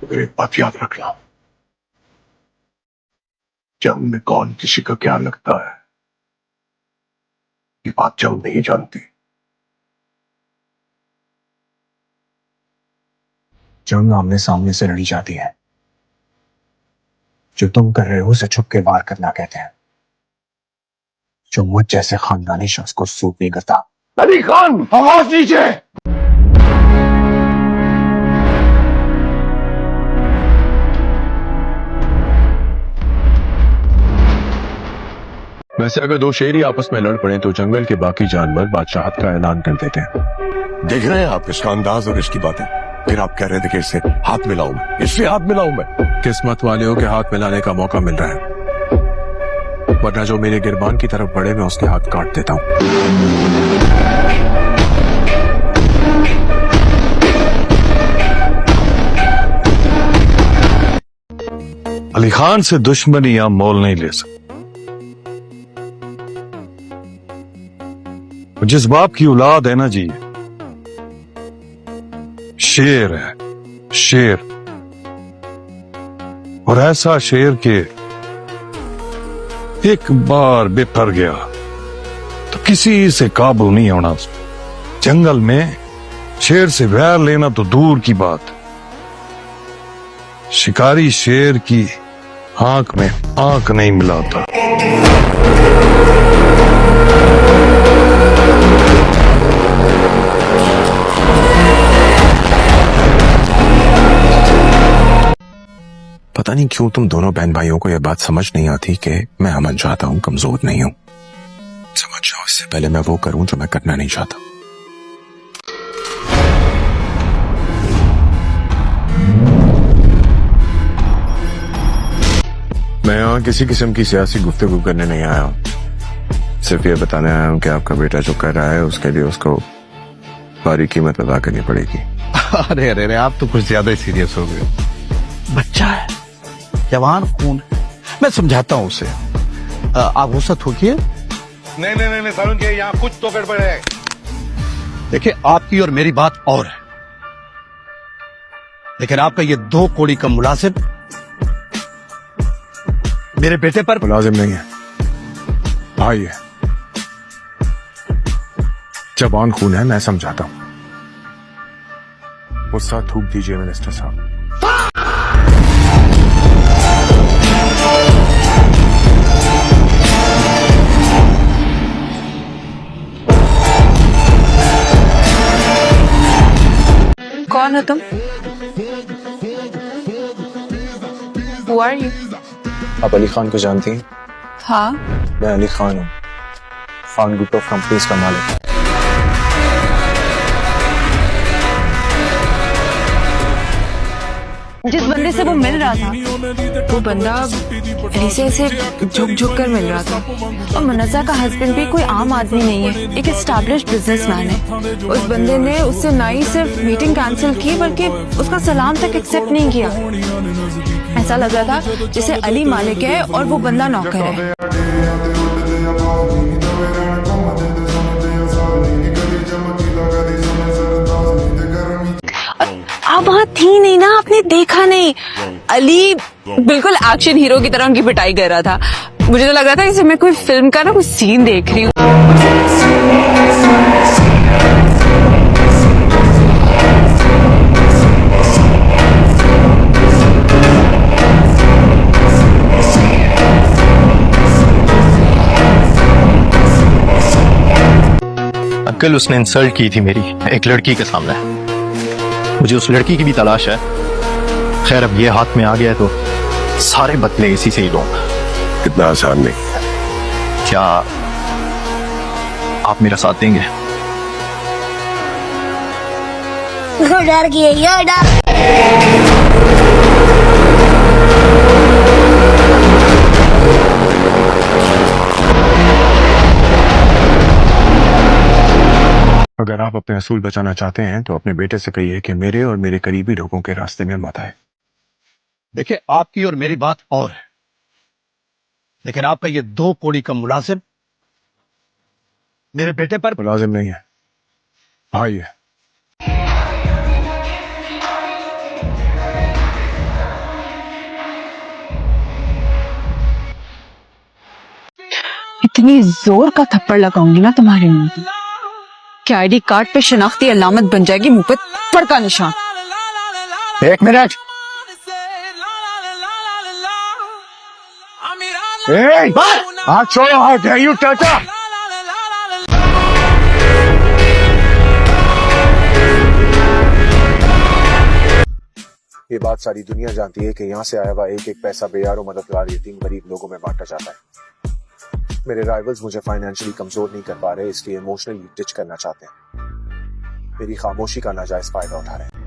मगर एक बात याद रखना, जंग में कौन किसी का क्या लगता है ये बात जंग नहीं जानती। जंग आमने सामने से लड़ी जाती है। जो तुम कर रहे हो उसे छुप के वार करना कहते हैं, जो मुझ जैसे खानदानी शख्स को सूट नहीं करता। अली खान, आवाज दीजिए। वैसे अगर दो शेर ही आपस में लड़ पड़े तो जंगल के बाकी जानवर बादशाहत का ऐलान कर देते हैं। देख रहे हैं आप इसका अंदाज और इसकी बातें। फिर आप कह रहे थे कि इससे हाथ मिलाऊं मैं, इससे हाथ मिलाऊं मैं। किस्मत वाले के हाथ मिलाने का मौका मिल रहा है, वरना जो मेरे गिरबान की तरफ बढ़े मैं उसके हाथ काट देता हूं। अली खान से दुश्मनी या मोल नहीं ले सकते। जिस बाप की औलाद है ना जी, शेर है, शेर। और ऐसा शेर के एक बार बिफर गया तो किसी से काबू नहीं होना। जंगल में शेर से वैर लेना तो दूर की बात, शिकारी शेर की आंख में आंख नहीं मिलाता। पता नहीं क्यों तुम दोनों बहन भाइयों को यह बात समझ नहीं आती कि मैं अमन चाहता हूं, कमजोर नहीं हूं। समझ जाओ, इससे पहले मैं वो करूं जो मैं करना नहीं चाहता। मैं यहाँ किसी किस्म की सियासी गुफ्तगू करने नहीं आया हूँ, सिर्फ ये बताने आया हूँ कि आपका बेटा जो कर रहा है उसके लिए उसको भारी कीमत अदा करनी पड़ेगी। अरे अरे अरे, आप तो कुछ ज्यादा ही सीरियस हो गए हो। बच्चा है, जवान खून है, मैं समझाता हूँ उसे। आप गुस्सा ठोकिए। नहीं नहीं नहीं तरुण जी, यहाँ कुछ तो गड़बड़ है। देखिए, आपकी और मेरी बात और है, लेकिन आपका ये 2 कौड़ी का मुलाजिम मेरे बेटे पर मुलाजिम नहीं है, भाई है। जवान खून है, मैं समझाता हूँ। गुस्सा थूक दीजिए मिनिस्टर साहब। कौन हो तुम? Who are you? आप अली खान को जानती हैं? हाँ, मैं अली खान हूँ, खान ग्रुप ऑफ कंपनीज का मालिक। जिस बंदे से वो मिल रहा था वो बंदा अली से ऐसे झुक झुक कर मिल रहा था। और मुनज़्ज़ा का हस्बैंड भी कोई आम आदमी नहीं है, एक एस्टैब्लिश्ड बिजनेसमैन है। उस बंदे ने उससे ना ही सिर्फ मीटिंग कैंसिल की बल्कि उसका सलाम तक एक्सेप्ट नहीं किया। ऐसा लग रहा था जैसे अली मालिक है और वो बंदा नौकर है। आप वहाँ थी नहीं ना, आपने देखा नहीं। अली बिल्कुल एक्शन हीरो की तरह उनकी पिटाई कर रहा था। मुझे तो लग रहा था जैसे मैं कोई फिल्म का ना कुछ सीन देख रही हूँ। अंकल, उसने इंसल्ट की थी मेरी एक लड़की के सामने। मुझे उस लड़की की भी तलाश है। खैर, अब ये हाथ में आ गया तो सारे बदले इसी से ही लूंगा। इतना आसान नहीं। क्या आप मेरा साथ देंगे? डर गया डर। अगर आप अपने असूल बचाना चाहते हैं तो अपने बेटे से कहिए कि मेरे और मेरे करीबी लोगों के रास्ते में मत आए। देखिए, आपकी और मेरी बात और है, लेकिन आपका ये 2 कौड़ी का मुलाजिम मेरे बेटे पर मुलाजिम नहीं है, भाई है। इतनी जोर का थप्पड़ लगाऊंगी ना तुम्हारे मुंह पे कि आईडी कार्ड पे शनाख्ती अलामत बन जाएगी, मुंह पे थप्पड़ का निशान। एक मिनट। हाथ छोड़ो, हाथ है यू चाचा। ये बात सारी दुनिया जानती है कि यहाँ से आया हुआ एक एक पैसा बेयार और मददगार यतीम गरीब लोगों में बांटा जाता है। मेरे राइवल्स मुझे फाइनेंशियली कमजोर नहीं कर पा रहे, इसलिए इमोशनली डिच करना चाहते हैं। मेरी खामोशी का नाजायज फायदा उठा रहे हैं।